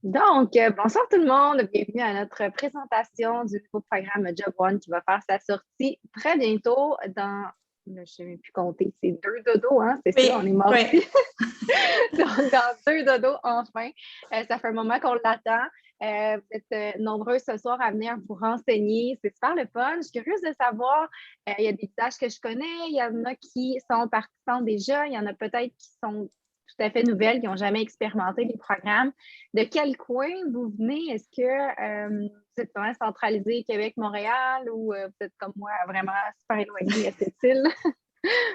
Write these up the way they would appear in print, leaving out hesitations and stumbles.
Bonsoir tout le monde, bienvenue à notre présentation du nouveau programme Job One qui va faire sa sortie très bientôt je ne sais même plus compter, c'est deux dodos, hein, c'est ça, on est Oui, oui. mardi. Donc, dans deux dodos, enfin. Ça fait un moment qu'on l'attend. Vous êtes nombreux ce soir à venir vous renseigner. C'est super le fun. Je suis curieuse de savoir, il y a des visages que je connais, il y en a qui sont participants déjà, il y en a peut-être qui sont tout à fait nouvelles, qui n'ont jamais expérimenté les programmes. De quel coin vous venez? Est-ce que vous êtes vraiment centralisé Québec-Montréal ou vous êtes comme moi vraiment super éloigné à cette île?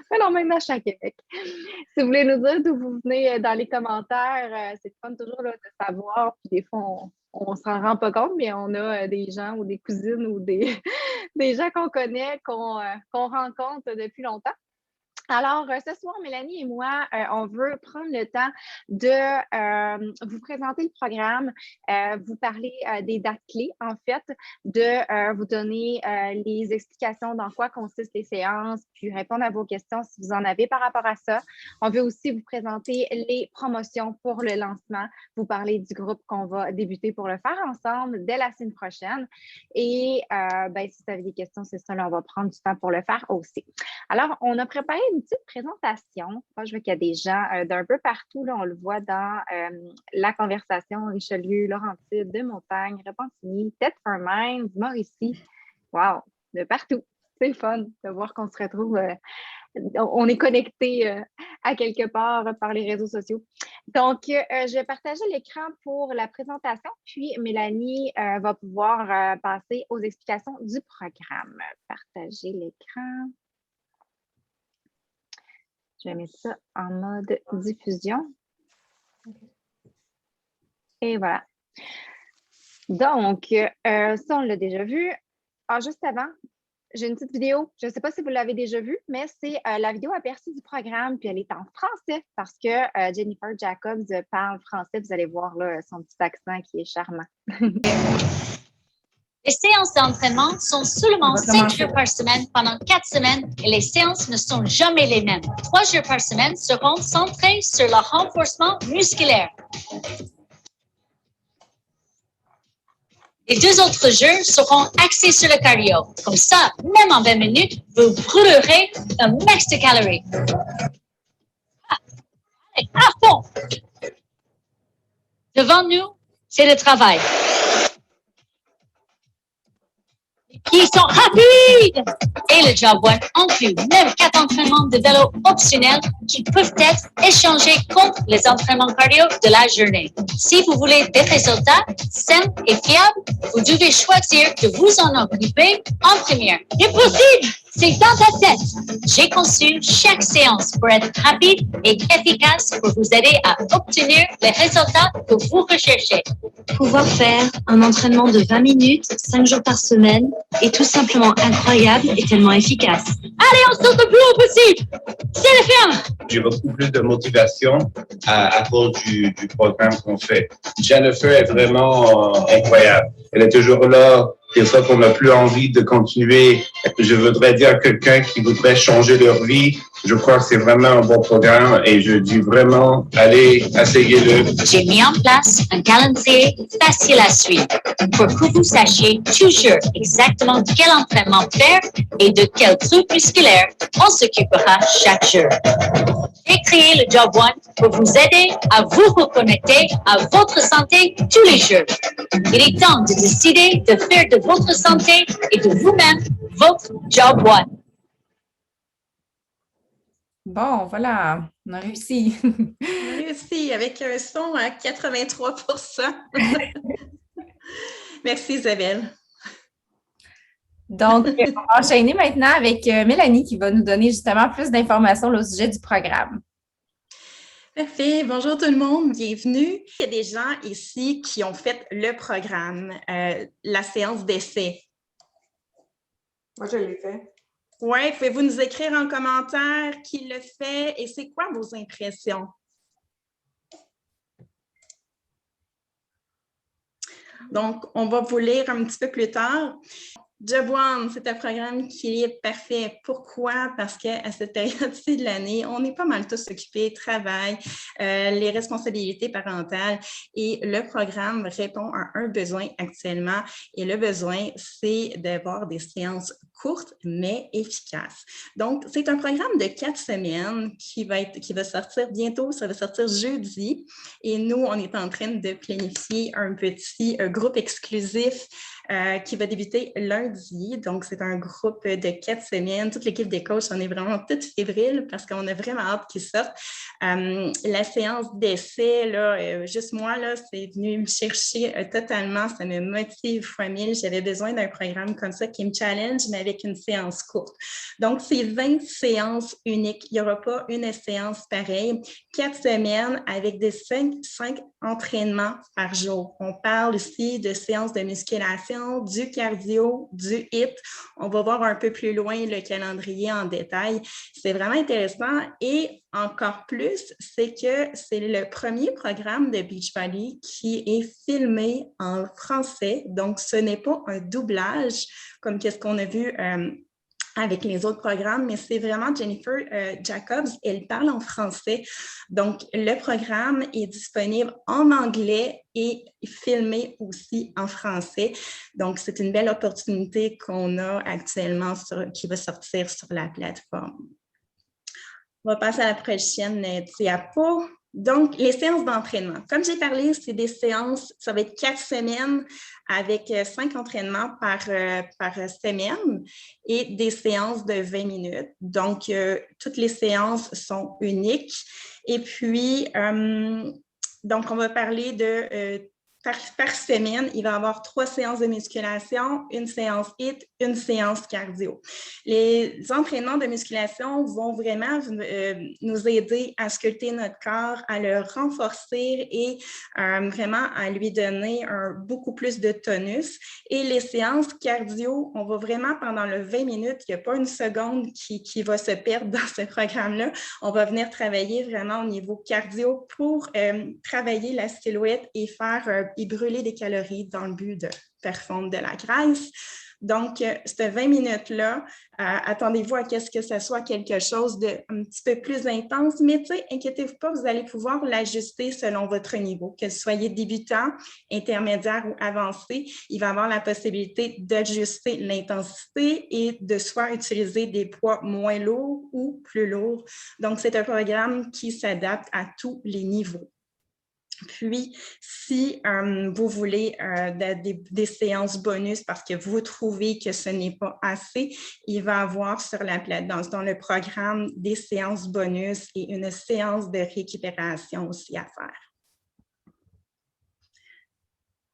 Mais non, maintenant, je suis à Québec. Si vous voulez nous dire d'où vous venez dans les commentaires, c'est fun toujours là, de savoir. Puis des fois, on ne s'en rend pas compte, mais on a des gens ou des cousines ou des, des gens qu'on connaît, qu'on rencontre depuis longtemps. Alors, ce soir, Mélanie et moi, on veut prendre le temps de vous présenter le programme, vous parler des dates clés, en fait, de vous donner les explications dans quoi consistent les séances, puis répondre à vos questions si vous en avez par rapport à ça. On veut aussi vous présenter les promotions pour le lancement, vous parler du groupe qu'on va débuter pour le faire ensemble dès la semaine prochaine. Et si vous avez des questions, c'est ça, là, on va prendre du temps pour le faire aussi. Alors, on a préparé une petite présentation. Moi, je vois qu'il y a des gens d'un peu partout. Là, on le voit dans la conversation Richelieu, Laurentide, de Montagne, Repentigny, Tête-Fermain, Mauricie. Wow, de partout. C'est le fun de voir qu'on se retrouve. On est connecté à quelque part par les réseaux sociaux. Donc, je vais partager l'écran pour la présentation, puis Mélanie va pouvoir passer aux explications du programme. Partager l'écran. Je vais mettre ça en mode diffusion. Et voilà. Donc, ça, on l'a déjà vu. Ah, juste avant, j'ai une petite vidéo. Je ne sais pas si vous l'avez déjà vue, mais c'est la vidéo aperçue du programme, puis elle est en français parce que Jennifer Jacobs parle français. Vous allez voir là, son petit accent qui est charmant. Les séances d'entraînement sont seulement 5 jours par semaine pendant 4 semaines et les séances ne sont jamais les mêmes. 3 jours par semaine seront centrés sur le renforcement musculaire. Les 2 autres jours seront axés sur le cardio. Comme ça, même en 20 minutes, vous brûlerez un max de calories. Allez, à fond! Devant nous, c'est le travail. Ils sont rapides! Et le Job One inclut même 4 entraînements de vélo optionnels qui peuvent être échangés contre les entraînements cardio de la journée. Si vous voulez des résultats sains et fiables, vous devez choisir de vous en occuper en première. Impossible! C'est dans ta tête. J'ai conçu chaque séance pour être rapide et efficace pour vous aider à obtenir les résultats que vous recherchez. Pouvoir faire un entraînement de 20 minutes, 5 jours par semaine, est tout simplement incroyable et tellement efficace. Allez, on saute le plus haut possible! C'est le ferme! J'ai beaucoup plus de motivation à cause du programme qu'on fait. Jennifer est vraiment incroyable. Elle est toujours là. C'est ça qu'on n'a plus envie de continuer. Je voudrais dire quelqu'un qui voudrait changer leur vie. Je crois que c'est vraiment un bon programme et je dis vraiment, allez, essayez-le. J'ai mis en place un calendrier facile à suivre pour que vous sachiez toujours exactement quel entraînement faire et de quel groupe musculaire on s'occupera chaque jour. J'ai créé le Job One pour vous aider à vous reconnecter à votre santé tous les jours. Il est temps de décider de faire de votre santé et de vous-même votre Job One. Bon, voilà, on a réussi. On a réussi avec un son à 83%. Merci Isabelle. Donc, on va enchaîner maintenant avec Mélanie qui va nous donner justement plus d'informations au sujet du programme. Parfait. Bonjour tout le monde, bienvenue. Il y a des gens ici qui ont fait le programme, la séance d'essai. Moi, je l'ai fait. Oui, pouvez-vous nous écrire en commentaire qui le fait et c'est quoi vos impressions? Donc, on va vous lire un petit peu plus tard. Job One, c'est un programme qui est parfait. Pourquoi? Parce qu'à cette période-ci de l'année, on est pas mal tous occupés, travail, les responsabilités parentales et le programme répond à un besoin actuellement et le besoin, c'est d'avoir des séances courtes mais efficaces. Donc, c'est un programme de 4 semaines qui va sortir bientôt, ça va sortir jeudi et nous, on est en train de planifier un petit groupe exclusif qui va débuter lundi. Donc, c'est un groupe de 4 semaines. Toute l'équipe des coachs, on est vraiment toute fébrile parce qu'on a vraiment hâte qu'ils sortent. La séance d'essai, là, juste moi, là, c'est venu me chercher totalement. Ça me motive fois 1000. J'avais besoin d'un programme comme ça qui me challenge, mais avec une séance courte. Donc, c'est 20 séances uniques. Il n'y aura pas une séance pareille. 4 semaines avec des 5 entraînements par jour. On parle ici de séances de musculation, du cardio, du HIIT. On va voir un peu plus loin le calendrier en détail. C'est vraiment intéressant et encore plus, c'est que c'est le premier programme de Beachbody qui est filmé en français. Donc, ce n'est pas un doublage comme qu'est-ce qu'on a vu avec les autres programmes, mais c'est vraiment Jennifer Jacobs, elle parle en français. Donc, le programme est disponible en anglais et filmé aussi en français. Donc, c'est une belle opportunité qu'on a actuellement qui va sortir sur la plateforme. On va passer à la prochaine diapo. Donc, les séances d'entraînement. Comme j'ai parlé, c'est des séances, ça va être 4 semaines avec 5 entraînements par semaine et des séances de 20 minutes. Donc, toutes les séances sont uniques. Et puis, donc, on va parler de par semaine, il va y avoir 3 séances de musculation, une séance HIIT, une séance cardio. Les entraînements de musculation vont vraiment nous aider à sculpter notre corps, à le renforcer et vraiment à lui donner beaucoup plus de tonus. Et les séances cardio, on va vraiment pendant le 20 minutes, il n'y a pas une seconde qui va se perdre dans ce programme-là. On va venir travailler vraiment au niveau cardio pour travailler la silhouette et et brûler des calories dans le but de faire fondre de la graisse. Donc, cette 20 minutes-là, attendez-vous à ce que ce soit quelque chose de un petit peu plus intense, mais tu sais, inquiétez-vous pas, vous allez pouvoir l'ajuster selon votre niveau, que vous soyez débutant, intermédiaire ou avancé. Il va avoir la possibilité d'ajuster l'intensité et de soit utiliser des poids moins lourds ou plus lourds. Donc, c'est un programme qui s'adapte à tous les niveaux. Puis, si vous voulez des séances bonus parce que vous trouvez que ce n'est pas assez, il va y avoir sur la plateforme, dans le programme, des séances bonus et une séance de récupération aussi à faire.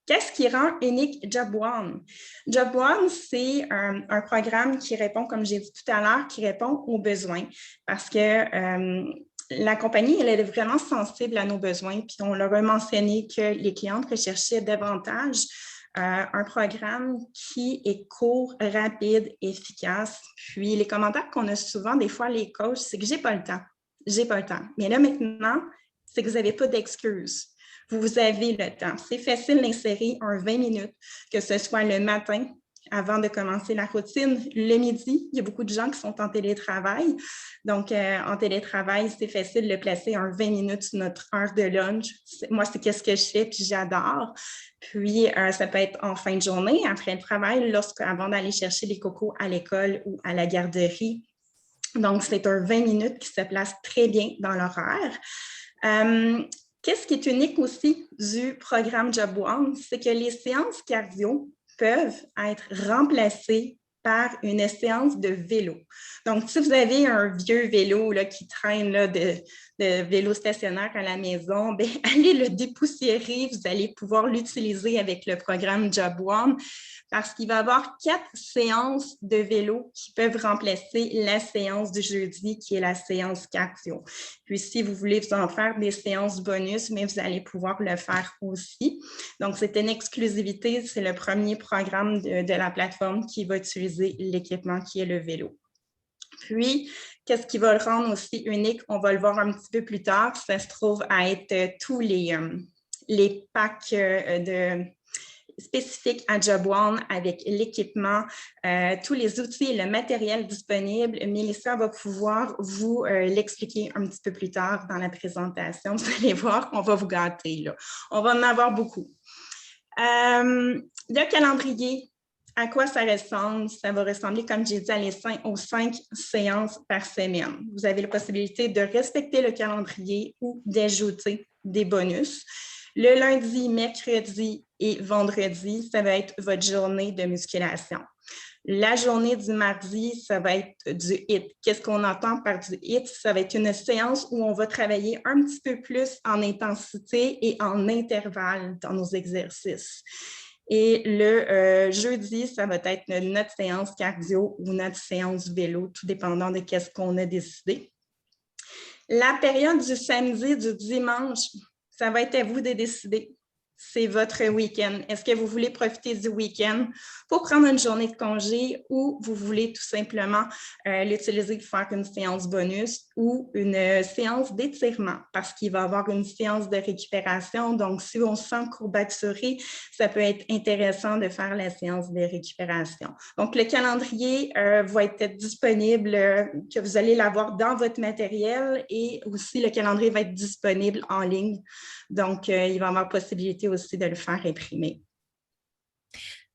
Qu'est-ce qui rend unique Job One? Job One, c'est un programme qui répond, comme j'ai dit tout à l'heure, qui répond aux besoins parce que la compagnie, elle est vraiment sensible à nos besoins, puis on leur a mentionné que les clientes recherchaient davantage un programme qui est court, rapide, efficace. Puis les commentaires qu'on a souvent, des fois, les coachs, c'est que j'ai pas le temps. J'ai pas le temps. Mais là, maintenant, c'est que vous n'avez pas d'excuses. Vous avez le temps. C'est facile d'insérer un 20 minutes, que ce soit le matin, avant de commencer la routine. Le midi, il y a beaucoup de gens qui sont en télétravail. Donc, en télétravail, c'est facile de placer un 20 minutes sur notre heure de lunch. Moi, c'est qu'est-ce que je fais, puis j'adore. Puis, ça peut être en fin de journée, après le travail, avant d'aller chercher les cocos à l'école ou à la garderie. Donc, c'est un 20 minutes qui se place très bien dans l'horaire. Qu'est-ce qui est unique aussi du programme Job One? C'est que les séances cardio peuvent être remplacées par une séance de vélo. Donc, si vous avez un vieux vélo là, qui traîne là, de vélo stationnaire à la maison, bien, allez le dépoussiérer. Vous allez pouvoir l'utiliser avec le programme Job One parce qu'il va y avoir 4 séances de vélo qui peuvent remplacer la séance du jeudi qui est la séance cardio. Puis, si vous voulez vous en faire des séances bonus, mais vous allez pouvoir le faire aussi. Donc, c'est une exclusivité. C'est le premier programme de la plateforme qui va utiliser l'équipement qui est le vélo. Puis, qu'est-ce qui va le rendre aussi unique? On va le voir un petit peu plus tard. Ça se trouve à être tous les packs spécifique à Job One avec l'équipement, tous les outils et le matériel disponible. Mélissa va pouvoir vous l'expliquer un petit peu plus tard dans la présentation. Vous allez voir qu'on va vous gâter, là. On va en avoir beaucoup. Le calendrier, à quoi ça ressemble? Ça va ressembler, comme j'ai dit, aux 5 séances par semaine. Vous avez la possibilité de respecter le calendrier ou d'ajouter des bonus. Le lundi, mercredi et vendredi, ça va être votre journée de musculation. La journée du mardi, ça va être du HIIT. Qu'est-ce qu'on entend par du HIIT? Ça va être une séance où on va travailler un petit peu plus en intensité et en intervalle dans nos exercices. Et le jeudi, ça va être notre séance cardio ou notre séance vélo, tout dépendant de ce qu'on a décidé. La période du samedi, du dimanche, ça va être à vous de décider. C'est votre week-end. Est-ce que vous voulez profiter du week-end pour prendre une journée de congé ou vous voulez tout simplement l'utiliser pour faire une séance bonus ou une séance d'étirement parce qu'il va y avoir une séance de récupération. Donc, si on se sent courbaturé, ça peut être intéressant de faire la séance de récupération. Donc, le calendrier va être disponible, que vous allez l'avoir dans votre matériel et aussi le calendrier va être disponible en ligne. Donc, il va y avoir possibilité aussi de le faire imprimer.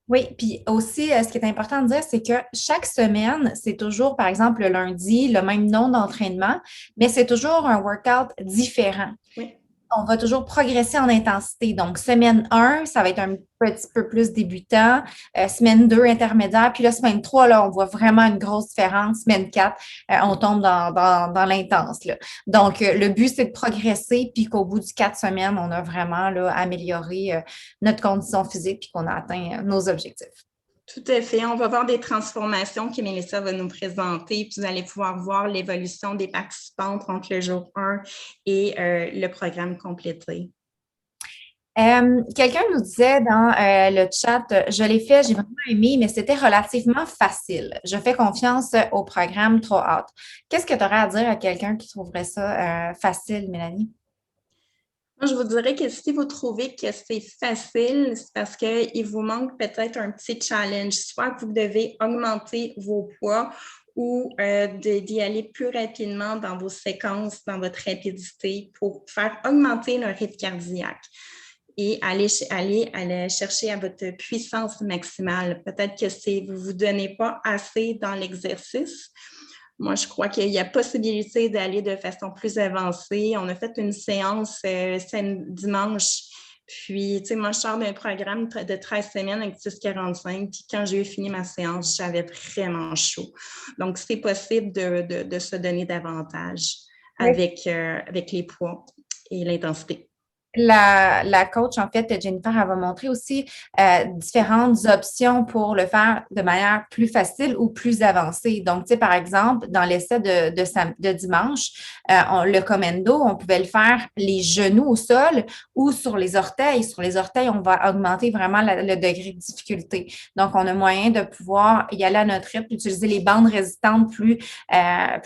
Oui, puis aussi, ce qui est important de dire, c'est que chaque semaine, c'est toujours, par exemple, le lundi, le même nom d'entraînement, mais c'est toujours un workout différent. Oui. On va toujours progresser en intensité. Donc, semaine 1, ça va être un petit peu plus débutant. Semaine 2, intermédiaire. Puis là, semaine 3, là, on voit vraiment une grosse différence. Semaine 4, on tombe dans l'intense, là. Donc, le but, c'est de progresser puis qu'au bout du 4 semaines, on a vraiment là, amélioré notre condition physique puis qu'on a atteint nos objectifs. Tout à fait. On va voir des transformations que Mélissa va nous présenter. Puis vous allez pouvoir voir l'évolution des participantes entre le jour 1 et le programme complété. Quelqu'un nous disait dans le chat, je l'ai fait, j'ai vraiment aimé, mais c'était relativement facile. Je fais confiance au programme, trop hâte. Qu'est-ce que tu aurais à dire à quelqu'un qui trouverait ça facile, Mélanie? Moi, je vous dirais que si vous trouvez que c'est facile, c'est parce qu'il vous manque peut-être un petit challenge. Soit que vous devez augmenter vos poids ou d'y aller plus rapidement dans vos séquences, dans votre rapidité pour faire augmenter le rythme cardiaque et aller chercher à votre puissance maximale. Peut-être que vous ne vous donnez pas assez dans l'exercice. Moi, je crois qu'il y a possibilité d'aller de façon plus avancée. On a fait une séance dimanche. Puis, tu sais, moi, je sors d'un programme de 13 semaines avec 6,45. Puis, quand j'ai fini ma séance, j'avais vraiment chaud. Donc, c'est possible de se donner davantage avec les poids et l'intensité. La coach, en fait, Jennifer, elle va montrer aussi différentes options pour le faire de manière plus facile ou plus avancée. Donc, tu sais, par exemple, dans l'essai de dimanche, le commando, on pouvait le faire les genoux au sol ou sur les orteils. Sur les orteils, on va augmenter vraiment le degré de difficulté. Donc, on a moyen de pouvoir y aller à notre rythme, utiliser les bandes résistantes plus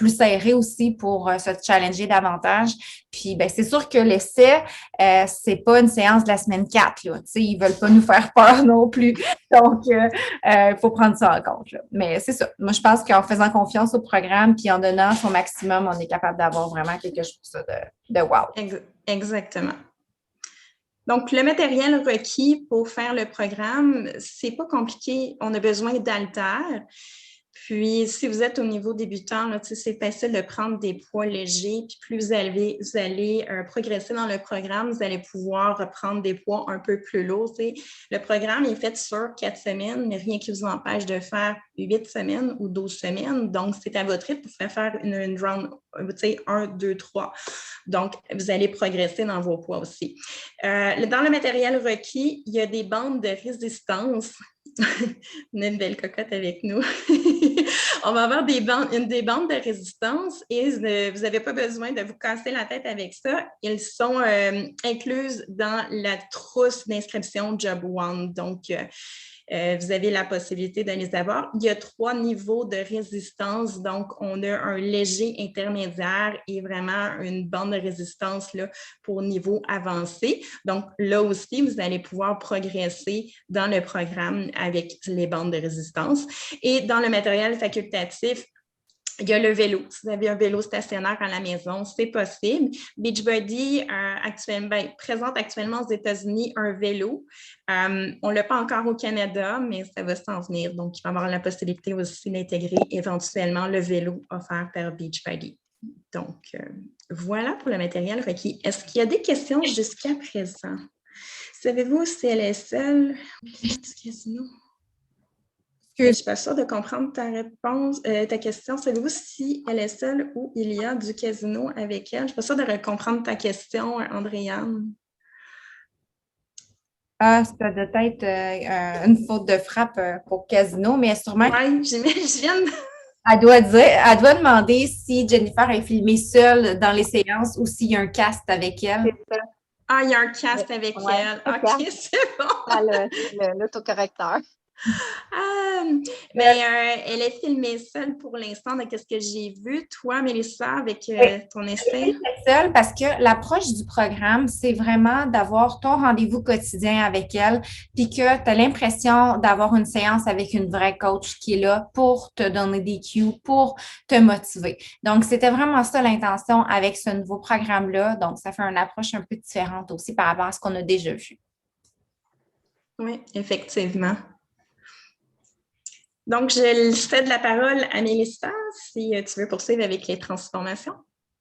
serrées aussi pour se challenger davantage. Puis, ben, c'est sûr que l'essai, c'est pas une séance de la semaine 4, là. Tu sais, ils veulent pas nous faire peur non plus. Donc, il faut prendre ça en compte, là. Mais c'est ça. Moi, je pense qu'en faisant confiance au programme puis en donnant son maximum, on est capable d'avoir vraiment quelque chose de wow. Exactement. Donc, le matériel requis pour faire le programme, c'est pas compliqué. On a besoin d'haltères. Puis, si vous êtes au niveau débutant, là, c'est facile de prendre des poids légers. Puis, plus vous allez progresser dans le programme, vous allez pouvoir prendre des poids un peu plus lourds. T'sais. Le programme est fait sur 4 semaines, mais rien qui vous empêche de faire 8 semaines ou 12 semaines. Donc, c'est à votre rythme pour faire une round, 1, 2, 3. Donc, vous allez progresser dans vos poids aussi. Dans le matériel requis, il y a des bandes de résistance. On a une belle cocotte avec nous. On va avoir des bandes de résistance et vous n'avez pas besoin de vous casser la tête avec ça. Elles sont incluses dans la trousse d'inscription Job One. Donc, vous avez la possibilité de les avoir. Il y a 3 niveaux de résistance. Donc, on a un léger, intermédiaire et vraiment une bande de résistance là, pour niveau avancé. Donc, là aussi, vous allez pouvoir progresser dans le programme avec les bandes de résistance. Et dans le matériel facultatif, il y a le vélo. Si vous avez un vélo stationnaire à la maison, c'est possible. Beachbody présente actuellement aux États-Unis un vélo. On ne l'a pas encore au Canada, mais ça va s'en venir. Donc, il va y avoir la possibilité aussi d'intégrer éventuellement le vélo offert par Beachbody. Donc, voilà pour le matériel requis. Est-ce qu'il y a des questions jusqu'à présent? Savez-vous si elle est seule? Je ne suis pas sûre de comprendre ta réponse, ta question. Savez-vous si elle est seule ou il y a du casino avec elle? Je ne suis pas sûre de comprendre ta question, Andréane. Ah, ça doit être une faute de frappe pour casino, mais sûrement. Oui, j'imagine. Elle doit demander si Jennifer est filmée seule dans les séances ou s'il y a un cast avec elle. C'est ça. Ah, il y a un cast avec elle. OK, c'est bon. L'autocorrecteur. Mais elle est filmée seule pour l'instant, de ce que j'ai vu. Toi, Mélissa, avec ton essai? Seule parce que l'approche du programme, c'est vraiment d'avoir ton rendez-vous quotidien avec elle, puis que tu as l'impression d'avoir une séance avec une vraie coach qui est là pour te donner des cues, pour te motiver. Donc, c'était vraiment ça l'intention avec ce nouveau programme-là. Donc, ça fait une approche un peu différente aussi par rapport à ce qu'on a déjà vu. Oui, effectivement. Donc, je cède la parole à Mélissa, si tu veux poursuivre avec les transformations.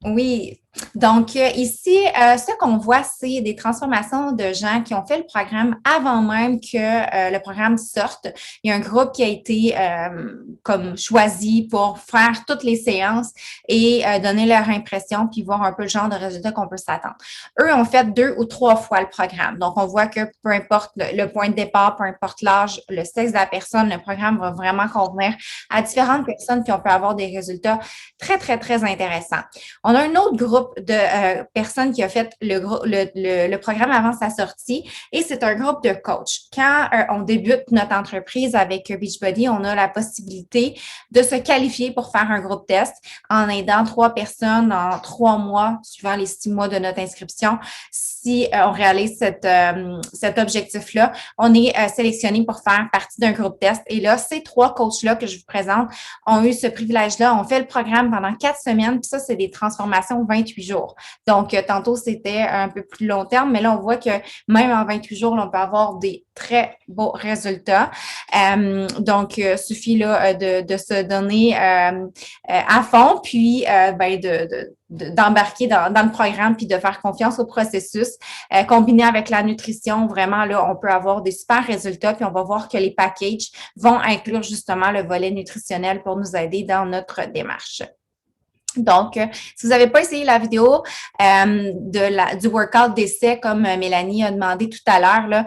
Oui. Donc, ici, ce qu'on voit, c'est des transformations de gens qui ont fait le programme avant même que le programme sorte. Il y a un groupe qui a été comme choisi pour faire toutes les séances et donner leur impression puis voir un peu le genre de résultats qu'on peut s'attendre. Eux ont fait 2 ou 3 fois le programme. Donc, on voit que peu importe le point de départ, peu importe l'âge, le sexe de la personne, le programme va vraiment convenir à différentes personnes puis on peut avoir des résultats très, très, très intéressants. On a un autre groupe de personnes qui a fait le programme avant sa sortie et c'est un groupe de coachs. Quand on débute notre entreprise avec Beachbody, on a la possibilité de se qualifier pour faire un groupe test en aidant 3 personnes en 3 mois, suivant les 6 mois de notre inscription. Si on réalise cet objectif-là, on est sélectionné pour faire partie d'un groupe test. Et là, ces 3 coachs-là que je vous présente ont eu ce privilège-là. On fait le programme pendant 4 semaines, puis ça, c'est des transformations 28 jours. Donc, tantôt, c'était un peu plus long terme, mais là, on voit que même en 28 jours, là, on peut avoir des très beaux résultats. Donc, suffit là, de se donner à fond, puis d'embarquer dans le programme puis de faire confiance au processus. Combiné avec la nutrition, vraiment, là, on peut avoir des super résultats puis on va voir que les packages vont inclure justement le volet nutritionnel pour nous aider dans notre démarche. Donc, si vous n'avez pas essayé la vidéo du workout d'essai, comme Mélanie a demandé tout à l'heure, là,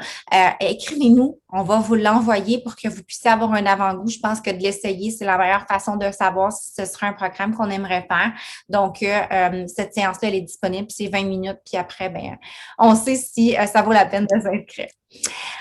écrivez-nous. On va vous l'envoyer pour que vous puissiez avoir un avant-goût. Je pense que de l'essayer, c'est la meilleure façon de savoir si ce serait un programme qu'on aimerait faire. Donc, cette séance-là, elle est disponible. C'est 20 minutes. Puis après, on sait si ça vaut la peine de s'inscrire.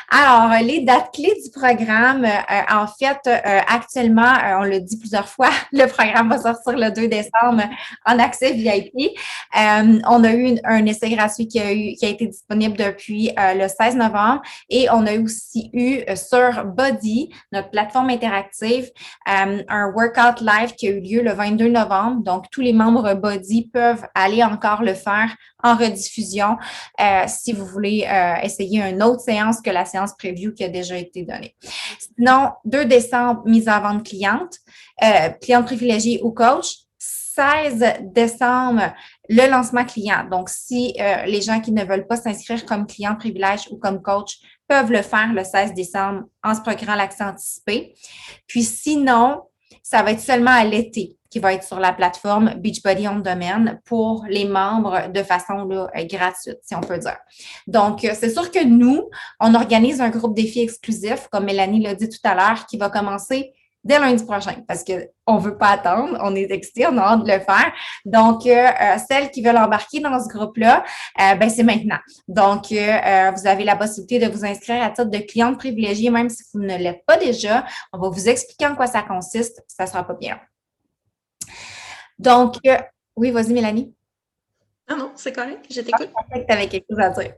Alors, les dates clés du programme, en fait, actuellement, on l'a dit plusieurs fois, le programme va sortir le 2 décembre en accès VIP. On a eu un essai gratuit qui a été disponible depuis le 16 novembre et on a aussi eu sur Body, notre plateforme interactive, un workout live qui a eu lieu le 22 novembre. Donc, tous les membres Body peuvent aller encore le faire en rediffusion si vous voulez essayer une autre séance que la séance preview qui a déjà été donnée. Sinon, 2 décembre, mise en vente cliente privilégiée ou coach. 16 décembre, le lancement client. Donc, si les gens qui ne veulent pas s'inscrire comme client privilège ou comme coach peuvent le faire le 16 décembre en se procurant l'accès anticipé. Puis sinon, ça va être seulement à l'été qui va être sur la plateforme Beachbody On Demand pour les membres de façon là, gratuite, si on peut dire. Donc, c'est sûr que nous, on organise un groupe défi exclusif, comme Mélanie l'a dit tout à l'heure, qui va commencer dès lundi prochain parce qu'on ne veut pas attendre, on est excités, on a hâte de le faire. Donc, celles qui veulent embarquer dans ce groupe-là, c'est maintenant. Donc, vous avez la possibilité de vous inscrire à titre de cliente privilégiée, même si vous ne l'êtes pas déjà. On va vous expliquer en quoi ça consiste. Ça ne sera pas bien. Donc, oui, vas-y, Mélanie. Non, c'est correct, je t'écoute. Je pensais que tu avais quelque chose à dire.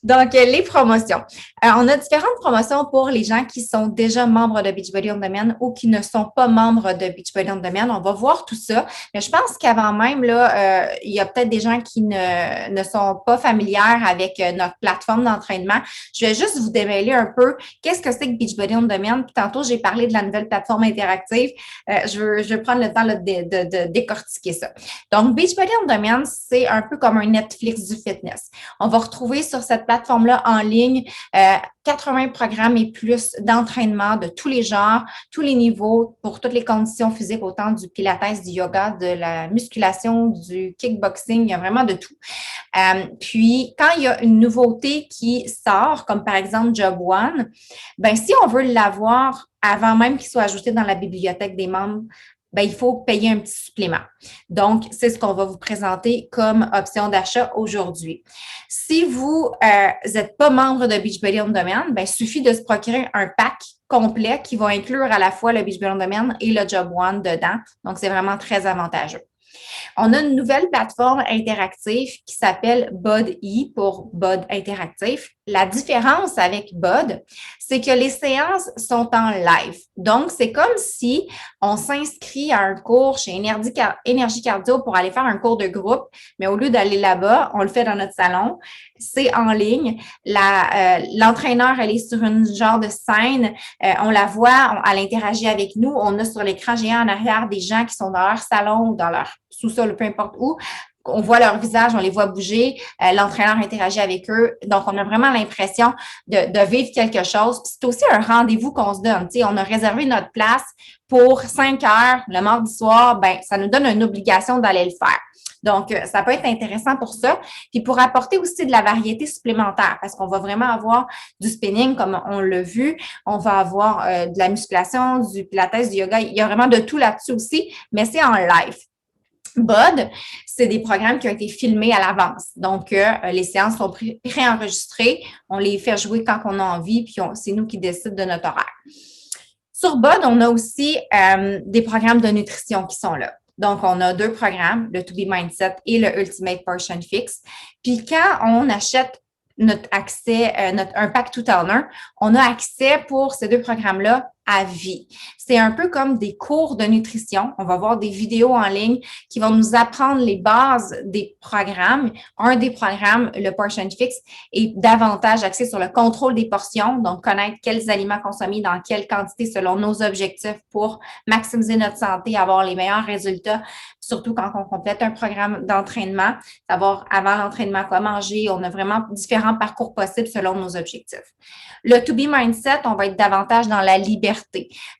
Donc, les promotions. On a différentes promotions pour les gens qui sont déjà membres de Beachbody On Demand ou qui ne sont pas membres de Beachbody On Demand. On va voir tout ça. Mais je pense qu'avant même, là, il y a peut-être des gens qui ne sont pas familières avec notre plateforme d'entraînement. Je vais juste vous démêler un peu qu'est-ce que c'est que Beachbody On Demand. Puis tantôt, j'ai parlé de la nouvelle plateforme interactive. Je vais prendre le temps là, de décortiquer ça. Donc, Beachbody On Demand, c'est un peu comme un Netflix du fitness. On va retrouver sur cette plateforme-là en ligne 80 programmes et plus d'entraînement de tous les genres, tous les niveaux, pour toutes les conditions physiques, autant du pilates, du yoga, de la musculation, du kickboxing, il y a vraiment de tout. Puis, quand il y a une nouveauté qui sort, comme par exemple Job One, si on veut l'avoir avant même qu'il soit ajouté dans la bibliothèque des membres, il faut payer un petit supplément. Donc, c'est ce qu'on va vous présenter comme option d'achat aujourd'hui. Si vous n'êtes pas membre de Beachbody On Demand, il suffit de se procurer un pack complet qui va inclure à la fois le Beachbody On Demand et le Job One dedans. Donc, c'est vraiment très avantageux. On a une nouvelle plateforme interactive qui s'appelle BOD-E pour BOD Interactif. La différence avec BOD, c'est que les séances sont en live. Donc, c'est comme si on s'inscrit à un cours chez Énergie Cardio pour aller faire un cours de groupe, mais au lieu d'aller là-bas, on le fait dans notre salon. C'est en ligne. L'entraîneur, elle est sur une genre de scène. On la voit, elle interagit avec nous. On a sur l'écran géant en arrière des gens qui sont dans leur salon ou dans leur sous-sol, peu importe où. On voit leur visage, on les voit bouger, l'entraîneur interagit avec eux. Donc, on a vraiment l'impression de vivre quelque chose. Puis c'est aussi un rendez-vous qu'on se donne. Tu sais, on a réservé notre place pour 5 heures le mardi soir. Ça nous donne une obligation d'aller le faire. Donc, ça peut être intéressant pour ça. Puis pour apporter aussi de la variété supplémentaire, parce qu'on va vraiment avoir du spinning, comme on l'a vu. On va avoir de la musculation, du pilates, du yoga. Il y a vraiment de tout là-dessus aussi, mais c'est en live. BOD, c'est des programmes qui ont été filmés à l'avance. Donc, les séances sont préenregistrées. On les fait jouer quand on a envie, puis c'est nous qui décidons de notre horaire. Sur BOD, on a aussi des programmes de nutrition qui sont là. Donc, on a 2 programmes, le To Be Mindset et le Ultimate Portion Fix. Puis, quand on achète notre accès, un pack tout en un, on a accès pour ces 2 programmes-là à vie. C'est un peu comme des cours de nutrition. On va voir des vidéos en ligne qui vont nous apprendre les bases des programmes. Un des programmes, le Portion Fix, est davantage axé sur le contrôle des portions, donc connaître quels aliments consommer dans quelle quantité selon nos objectifs pour maximiser notre santé, avoir les meilleurs résultats, surtout quand on complète un programme d'entraînement, savoir avant l'entraînement quoi manger. On a vraiment différents parcours possibles selon nos objectifs. Le To Be Mindset, on va être davantage dans la liberté.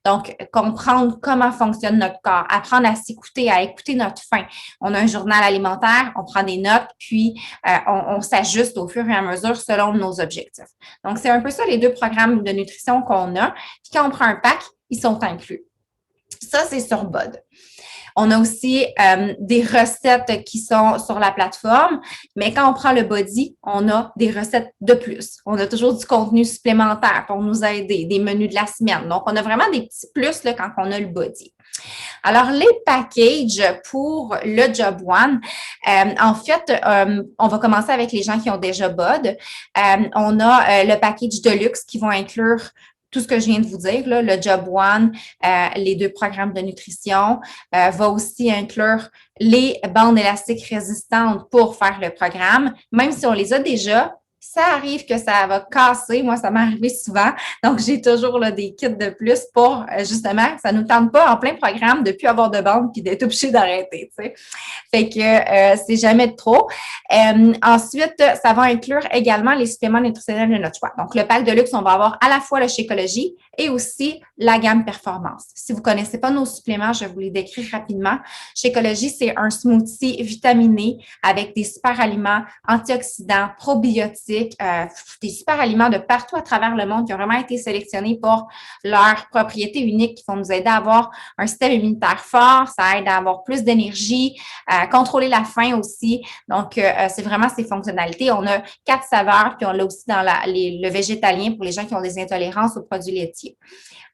Donc, comprendre comment fonctionne notre corps, apprendre à s'écouter, à écouter notre faim. On a un journal alimentaire, on prend des notes, puis on s'ajuste au fur et à mesure selon nos objectifs. Donc, c'est un peu ça les 2 programmes de nutrition qu'on a. Puis quand on prend un pack, ils sont inclus. Ça, c'est sur BOD. On a aussi des recettes qui sont sur la plateforme, mais quand on prend le body, on a des recettes de plus. On a toujours du contenu supplémentaire pour nous aider, des menus de la semaine. Donc, on a vraiment des petits plus là, quand on a le body. Alors, les packages pour le Job One, en fait, on va commencer avec les gens qui ont déjà BOD. On a le package de luxe qui vont inclure tout ce que je viens de vous dire, là, le Job One, les 2 programmes de nutrition, va aussi inclure les bandes élastiques résistantes pour faire le programme. Même si on les a déjà, ça arrive que ça va casser. Moi, ça m'est arrivé souvent. Donc, j'ai toujours là, des kits de plus pour, justement, ça ne nous tente pas en plein programme de ne plus avoir de bandes puis d'être obligé d'arrêter, tu sais. Fait que c'est jamais de trop. Ensuite, ça va inclure également les suppléments nutritionnels de notre choix. Donc, le pack de luxe, on va avoir à la fois le Shakeology, et aussi la gamme Performance. Si vous ne connaissez pas nos suppléments, je vais vous les décrire rapidement. Shakeology, c'est un smoothie vitaminé avec des super aliments antioxydants, probiotiques, des super aliments de partout à travers le monde qui ont vraiment été sélectionnés pour leurs propriétés uniques qui vont nous aider à avoir un système immunitaire fort, ça aide à avoir plus d'énergie, à contrôler la faim aussi. Donc, c'est vraiment ces fonctionnalités. On a 4 saveurs, puis on l'a aussi dans le végétalien pour les gens qui ont des intolérances aux produits laitiers.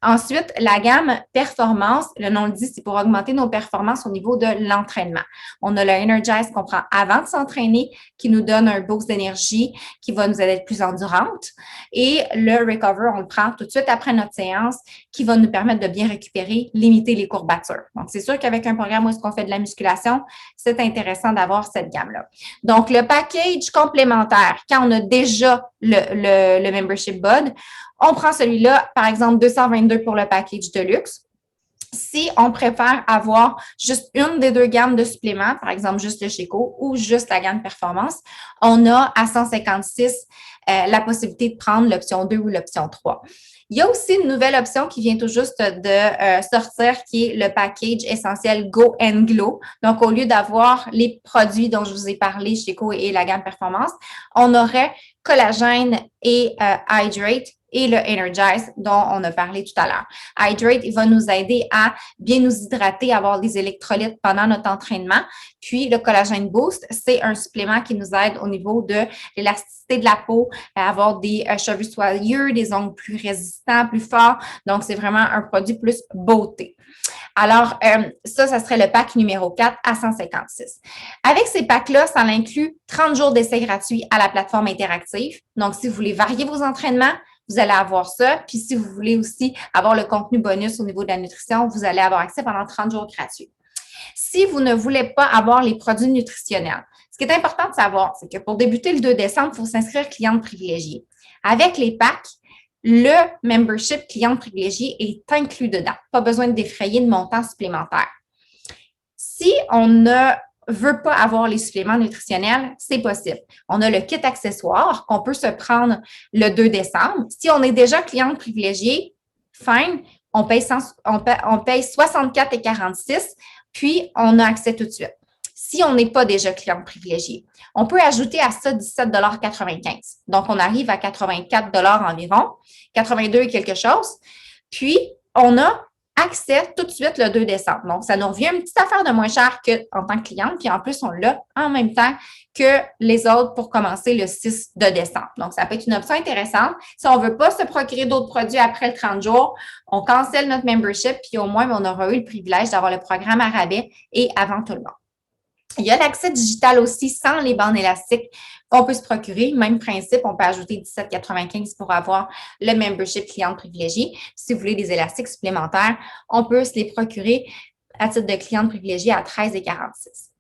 Ensuite, la gamme Performance, le nom le dit, c'est pour augmenter nos performances au niveau de l'entraînement. On a le Energize qu'on prend avant de s'entraîner, qui nous donne un boost d'énergie, qui va nous aider à être plus endurante. Et le Recover, on le prend tout de suite après notre séance, qui va nous permettre de bien récupérer, limiter les courbatures. Donc, c'est sûr qu'avec un programme où est-ce qu'on fait de la musculation, c'est intéressant d'avoir cette gamme-là. Donc, le package complémentaire, quand on a déjà le membership BOD, on prend celui-là, par exemple, 222 pour le package de luxe. Si on préfère avoir juste une des deux gammes de suppléments, par exemple juste le Sheco ou juste la gamme Performance, on a à 156 la possibilité de prendre l'option 2 ou l'option 3. Il y a aussi une nouvelle option qui vient tout juste de sortir, qui est le package essentiel Go and Glow. Donc, au lieu d'avoir les produits dont je vous ai parlé, Sheco et la gamme Performance, on aurait collagène et Hydrate et le Energize dont on a parlé tout à l'heure. Hydrate, il va nous aider à bien nous hydrater, avoir des électrolytes pendant notre entraînement. Puis, le collagène Boost, c'est un supplément qui nous aide au niveau de l'élasticité de la peau, à avoir des cheveux soyeux, des ongles plus résistants, plus forts. Donc, c'est vraiment un produit plus beauté. Alors, ça serait le pack numéro 4 à 156. Avec ces packs-là, ça inclut 30 jours d'essai gratuits à la plateforme interactive. Donc, si vous voulez varier vos entraînements, vous allez avoir ça. Puis, si vous voulez aussi avoir le contenu bonus au niveau de la nutrition, vous allez avoir accès pendant 30 jours gratuits. Si vous ne voulez pas avoir les produits nutritionnels, ce qui est important de savoir, c'est que pour débuter le 2 décembre, il faut s'inscrire cliente privilégiée. Avec les packs, le membership cliente privilégiée est inclus dedans. Pas besoin de défrayer de montant supplémentaire. Si on ne veut pas avoir les suppléments nutritionnels, c'est possible. On a le kit accessoire qu'on peut se prendre le 2 décembre. Si on est déjà cliente privilégiée, fine, on paye 64,46, puis on a accès tout de suite. Si on n'est pas déjà cliente privilégiée, on peut ajouter à ça 17,95 $. Donc, on arrive à 84 $ environ, 82 et quelque chose. Puis, on a accès tout de suite le 2 décembre. Donc, ça nous revient une petite affaire de moins cher qu'en tant que cliente. Puis, en plus, on l'a en même temps que les autres pour commencer le 6 de décembre. Donc, ça peut être une option intéressante. Si on ne veut pas se procurer d'autres produits après le 30 jours, on cancelle notre membership, puis au moins, on aura eu le privilège d'avoir le programme à rabais et avant tout le monde. Il y a l'accès digital aussi sans les bandes élastiques qu'on peut se procurer. Même principe, on peut ajouter 17,95 pour avoir le membership cliente privilégiée. Si vous voulez des élastiques supplémentaires, on peut se les procurer à titre de cliente privilégiée à 13,46.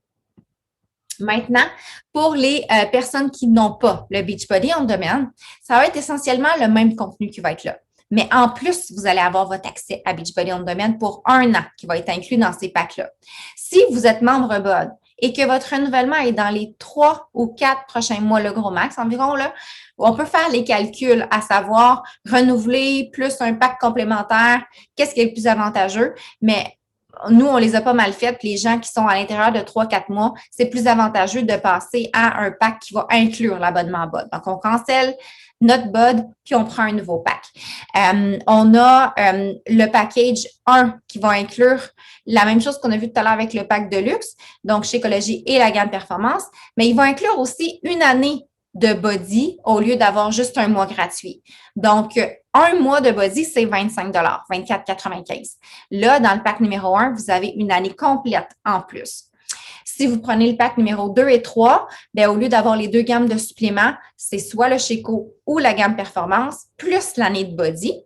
Maintenant, pour les personnes qui n'ont pas le Beachbody On Demand, ça va être essentiellement le même contenu qui va être là. Mais en plus, vous allez avoir votre accès à Beachbody On Demand pour 1 an qui va être inclus dans ces packs-là. Si vous êtes membre BOD et que votre renouvellement est dans les 3 ou 4 prochains mois, le gros max environ, là, on peut faire les calculs à savoir renouveler plus un pack complémentaire, qu'est-ce qui est le plus avantageux, mais nous, on les a pas mal faites. Les gens qui sont à l'intérieur de 3-4 mois, c'est plus avantageux de passer à un pack qui va inclure l'abonnement BOD. Donc, on cancelle notre BOD, puis on prend un nouveau pack. On a le package 1 qui va inclure la même chose qu'on a vu tout à l'heure avec le pack de luxe, donc Shakeology et la gamme Performance, mais il va inclure aussi 1 année de body au lieu d'avoir juste 1 mois gratuit. Donc, 1 mois de body, c'est 25 $, 24,95. Là, dans le pack numéro 1, vous avez 1 année complète en plus. Si vous prenez le pack numéro 2 et 3, bien, au lieu d'avoir les 2 gammes de suppléments, c'est soit le Sheco ou la gamme Performance, plus l'année de body.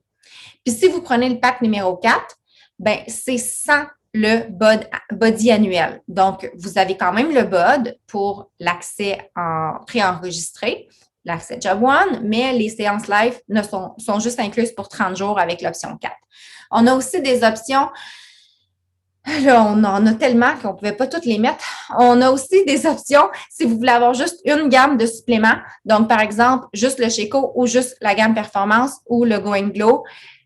Puis si vous prenez le pack numéro 4, bien, c'est sans le body annuel. Donc, vous avez quand même le BOD pour l'accès en préenregistré, l'accès Job One, mais les séances live sont juste incluses pour 30 jours avec l'option 4. On a aussi des options. Là, on en a tellement qu'on ne pouvait pas toutes les mettre. On a aussi des options si vous voulez avoir juste une gamme de suppléments. Donc, par exemple, juste le Sheco ou juste la gamme Performance ou le Go and Glow.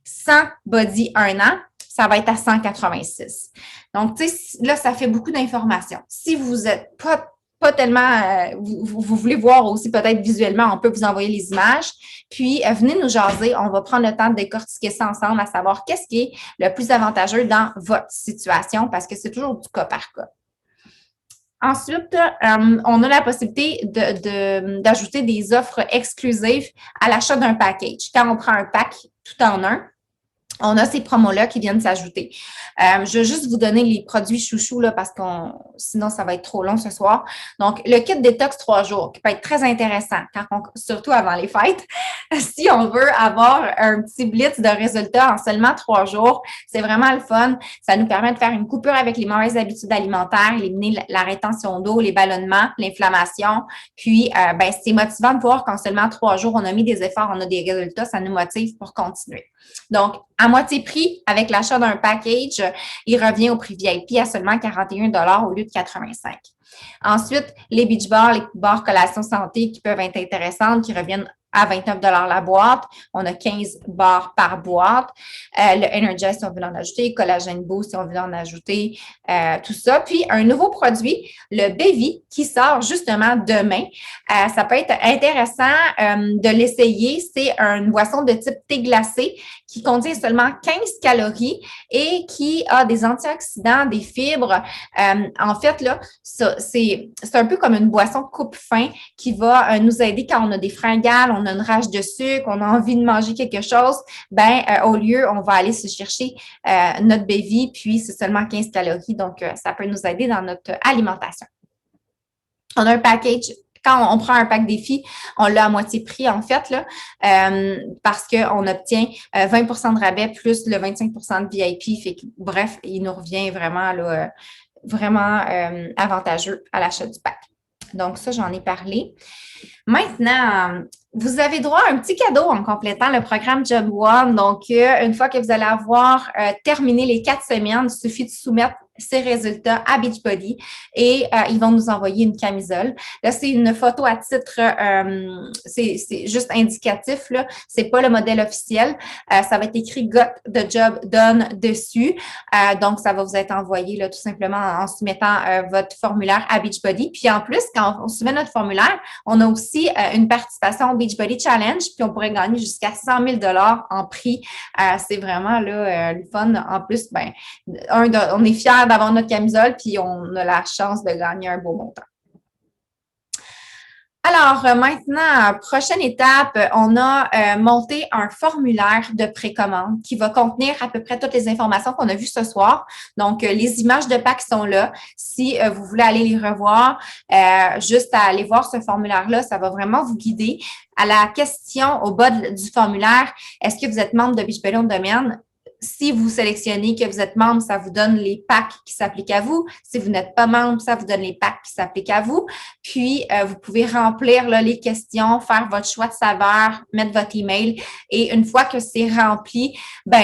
sans body 1 an, ça va être à 186. Donc, tu sais, là, ça fait beaucoup d'informations. Si vous n'êtes pas tellement, vous voulez voir aussi peut-être visuellement, on peut vous envoyer les images. Puis, venez nous jaser. On va prendre le temps de décortiquer ça ensemble, à savoir qu'est-ce qui est le plus avantageux dans votre situation, parce que c'est toujours du cas par cas. Ensuite, on a la possibilité d'ajouter des offres exclusives à l'achat d'un package. Quand on prend un pack tout en un, on a ces promos-là qui viennent s'ajouter. Je vais juste vous donner les produits chouchous là, parce que sinon, ça va être trop long ce soir. Donc, le kit détox 3 jours qui peut être très intéressant, surtout avant les fêtes. Si on veut avoir un petit blitz de résultats en seulement 3 jours, c'est vraiment le fun. Ça nous permet de faire une coupure avec les mauvaises habitudes alimentaires, éliminer la rétention d'eau, les ballonnements, l'inflammation. Puis, c'est motivant de voir qu'en seulement 3 jours, on a mis des efforts, on a des résultats, ça nous motive pour continuer. Donc, à moitié prix, avec l'achat d'un package, il revient au prix VIP à seulement 41 $ au lieu de 85. Ensuite, les beach bars, les bars collation santé qui peuvent être intéressantes, qui reviennent à 29 $ la boîte. On a 15 bars par boîte. Le Energize, si on veut en ajouter, Collagen Boost, si on veut en ajouter, tout ça. Puis, un nouveau produit, le Bevi, qui sort justement demain. Ça peut être intéressant de l'essayer. C'est une boisson de type thé glacé qui contient seulement 15 calories et qui a des antioxydants, des fibres. En fait, là, c'est un peu comme une boisson coupe-faim qui va nous aider quand on a des fringales, on a une rage de sucre, on a envie de manger quelque chose. Au lieu, on va aller se chercher notre Bevi, puis c'est seulement 15 calories. Donc, ça peut nous aider dans notre alimentation. On a un package. Quand on prend un pack défi, on l'a à moitié prix, en fait, là, parce qu'on obtient 20 % de rabais plus le 25 % de VIP. Fait que, bref, il nous revient vraiment, là, vraiment avantageux à l'achat du pack. Donc, ça, j'en ai parlé. Maintenant, vous avez droit à un petit cadeau en complétant le programme Job One. Donc, une fois que vous allez avoir terminé les 4 semaines, il suffit de soumettre ces résultats à Beachbody et ils vont nous envoyer une camisole. Là, c'est une photo à titre, c'est juste indicatif, là. C'est pas le modèle officiel. Ça va être écrit Got the Job Done dessus. Donc, ça va vous être envoyé là, tout simplement en soumettant votre formulaire à Beachbody. Puis en plus, quand on soumet notre formulaire, on a aussi une participation au Beachbody Challenge, puis on pourrait gagner jusqu'à 100 000 $ en prix. C'est vraiment là, le fun. En plus, on est fiers d'avoir notre camisole, puis on a la chance de gagner un beau montant. Alors, maintenant, prochaine étape, on a monté un formulaire de précommande qui va contenir à peu près toutes les informations qu'on a vues ce soir. Donc, les images de pack sont là. Si vous voulez aller les revoir, juste à aller voir ce formulaire-là, ça va vraiment vous guider. À la question au bas du formulaire, est-ce que vous êtes membre de Beachbody On Demand? Si vous sélectionnez que vous êtes membre, ça vous donne les packs qui s'appliquent à vous. Si vous n'êtes pas membre, ça vous donne les packs qui s'appliquent à vous. Puis, vous pouvez remplir là, les questions, faire votre choix de saveur, mettre votre email. Et une fois que c'est rempli,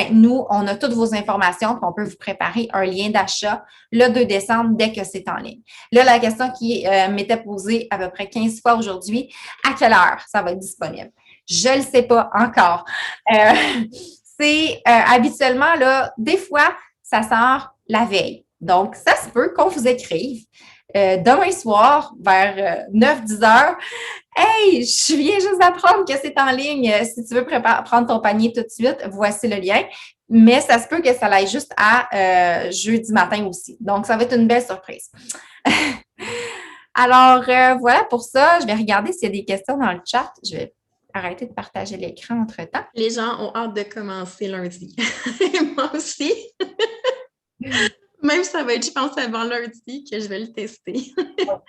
nous, on a toutes vos informations, puis on peut vous préparer un lien d'achat le 2 décembre dès que c'est en ligne. Là, la question qui m'était posée à peu près 15 fois aujourd'hui, à quelle heure ça va être disponible? Je ne le sais pas encore. C'est habituellement, là, des fois, ça sort la veille. Donc, ça se peut qu'on vous écrive demain soir vers 9-10 heures. Hey, je viens juste d'apprendre que c'est en ligne. Si tu veux prendre ton panier tout de suite, voici le lien. Mais ça se peut que ça aille juste à jeudi matin aussi. Donc, ça va être une belle surprise. Alors, voilà pour ça. Je vais regarder s'il y a des questions dans le chat. Je vais arrêter de partager l'écran entre-temps. Les gens ont hâte de commencer lundi. Moi aussi. Même ça va être, je pense, avant lundi que je vais le tester. Moi,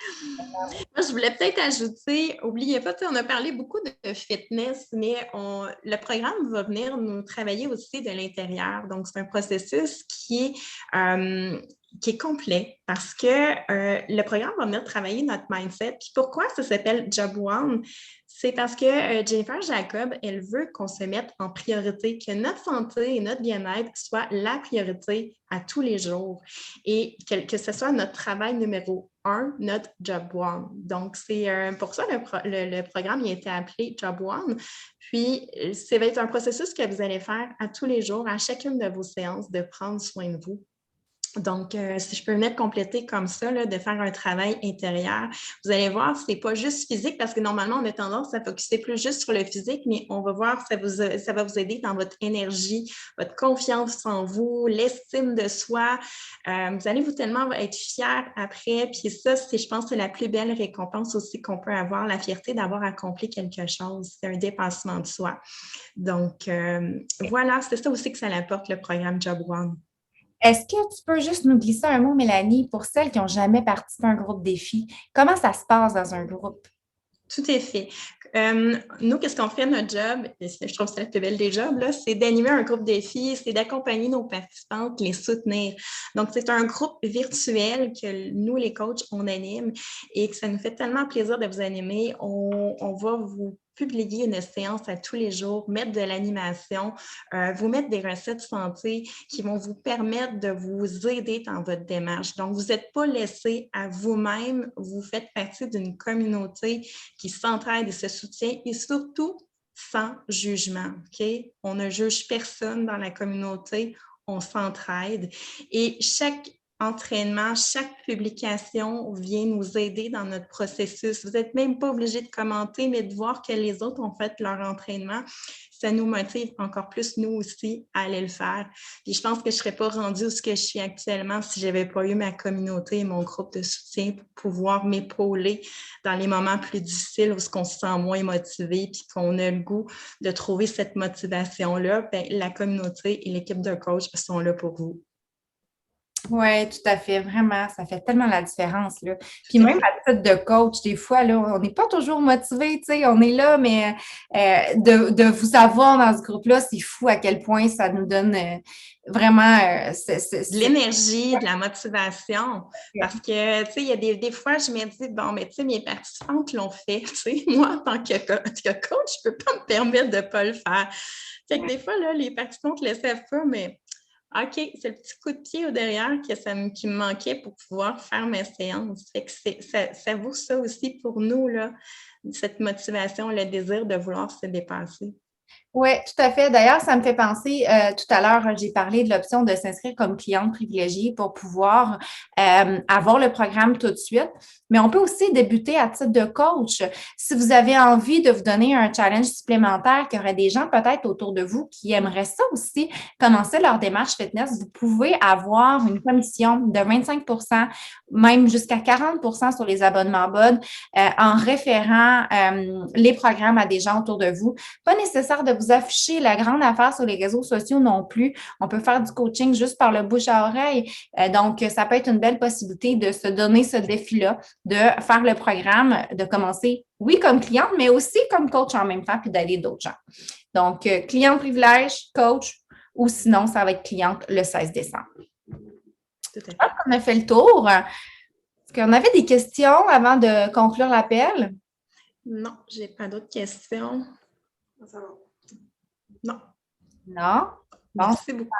je voulais peut-être ajouter, n'oubliez pas, on a parlé beaucoup de fitness, mais le programme va venir nous travailler aussi de l'intérieur. Donc, c'est un processus qui est complet parce que le programme va venir travailler notre mindset. Puis pourquoi ça s'appelle Job One? C'est parce que Jennifer Jacob, elle veut qu'on se mette en priorité, que notre santé et notre bien-être soient la priorité à tous les jours et que ce soit notre travail numéro 1, notre Job One. Donc, c'est pour ça le programme il a été appelé Job One. Puis, ça va être un processus que vous allez faire à tous les jours, à chacune de vos séances, de prendre soin de vous. Donc, si je peux venir compléter comme ça, là, de faire un travail intérieur, vous allez voir, ce n'est pas juste physique parce que normalement, on a tendance à focuser plus juste sur le physique, mais on va voir, ça va vous aider dans votre énergie, votre confiance en vous, l'estime de soi. Vous allez tellement être fiers après. Puis ça, je pense, c'est la plus belle récompense aussi qu'on peut avoir, la fierté d'avoir accompli quelque chose. C'est un dépassement de soi. Donc, voilà, c'est ça aussi que ça apporte, le programme Job One. Est-ce que tu peux juste nous glisser un mot, Mélanie, pour celles qui n'ont jamais participé à un groupe défi? Comment ça se passe dans un groupe? Tout à fait. Nous, qu'est-ce qu'on fait notre job? Je trouve que c'est la plus belle des jobs, là, c'est d'animer un groupe défi, c'est d'accompagner nos participantes, les soutenir. Donc, c'est un groupe virtuel que nous, les coachs, on anime et que ça nous fait tellement plaisir de vous animer. On va vous publier une séance à tous les jours, mettre de l'animation, vous mettre des recettes santé qui vont vous permettre de vous aider dans votre démarche. Donc, vous n'êtes pas laissé à vous-même, vous faites partie d'une communauté qui s'entraide et se soutient et surtout sans jugement. Okay? On ne juge personne dans la communauté, on s'entraide et chaque entraînement, chaque publication vient nous aider dans notre processus. Vous n'êtes même pas obligé de commenter, mais de voir que les autres ont fait leur entraînement. Ça nous motive encore plus, nous aussi, à aller le faire. Puis je pense que je ne serais pas rendue où ce que je suis actuellement si je n'avais pas eu ma communauté et mon groupe de soutien pour pouvoir m'épauler dans les moments plus difficiles où on se sent moins motivé puis qu'on a le goût de trouver cette motivation-là. Bien, la communauté et l'équipe de coach sont là pour vous. Oui, tout à fait. Vraiment, ça fait tellement la différence, là. Puis même à titre de coach, des fois, là, on n'est pas toujours motivé, tu sais, on est là, mais de vous avoir dans ce groupe-là, c'est fou à quel point ça nous donne vraiment de l'énergie, de la motivation. Parce que, tu sais, il y a des fois, je me dis, bon, mais tu sais, mes participantes l'ont fait, tu sais. Moi, en tant que coach, je ne peux pas me permettre de ne pas le faire. Fait que des fois, là, les participantes ne le savent pas, mais OK, c'est le petit coup de pied au derrière qui me manquait pour pouvoir faire mes séances. Fait que ça vaut ça aussi pour nous, là, cette motivation, le désir de vouloir se dépasser. Oui, tout à fait. D'ailleurs, ça me fait penser, tout à l'heure, j'ai parlé de l'option de s'inscrire comme cliente privilégiée pour pouvoir avoir le programme tout de suite, mais on peut aussi débuter à titre de coach. Si vous avez envie de vous donner un challenge supplémentaire, qu'il y aurait des gens peut-être autour de vous qui aimeraient ça aussi, commencer leur démarche fitness, vous pouvez avoir une commission de 25%, même jusqu'à 40% sur les abonnements BOD en référant les programmes à des gens autour de vous. Pas nécessaire de vous afficher la grande affaire sur les réseaux sociaux non plus. On peut faire du coaching juste par le bouche à oreille. Donc, ça peut être une belle possibilité de se donner ce défi-là, de faire le programme, de commencer, oui, comme cliente, mais aussi comme coach en même temps, puis d'aller d'autres gens. Donc, cliente privilège, coach, ou sinon, ça va être cliente le 16 décembre. Tout à fait. On a fait le tour. Est-ce qu'on avait des questions avant de conclure l'appel? Non, je n'ai pas d'autres questions. Ça va. Non. Non? Bon, Merci beaucoup.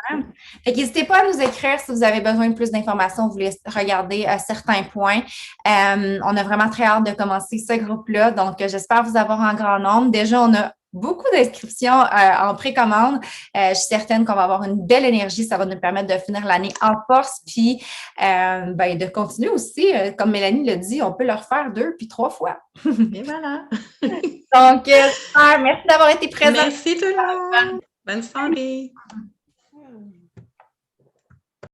N'hésitez pas à nous écrire si vous avez besoin de plus d'informations, vous voulez regarder certains points. On a vraiment très hâte de commencer ce groupe-là, donc j'espère vous avoir en grand nombre. Déjà, on a beaucoup d'inscriptions en précommande. Je suis certaine qu'on va avoir une belle énergie. Ça va nous permettre de finir l'année en force, puis de continuer aussi. Comme Mélanie l'a dit, on peut le refaire 2 puis 3 fois. Et voilà. Donc, super. Merci d'avoir été présente. Merci tout le monde. Bonne soirée.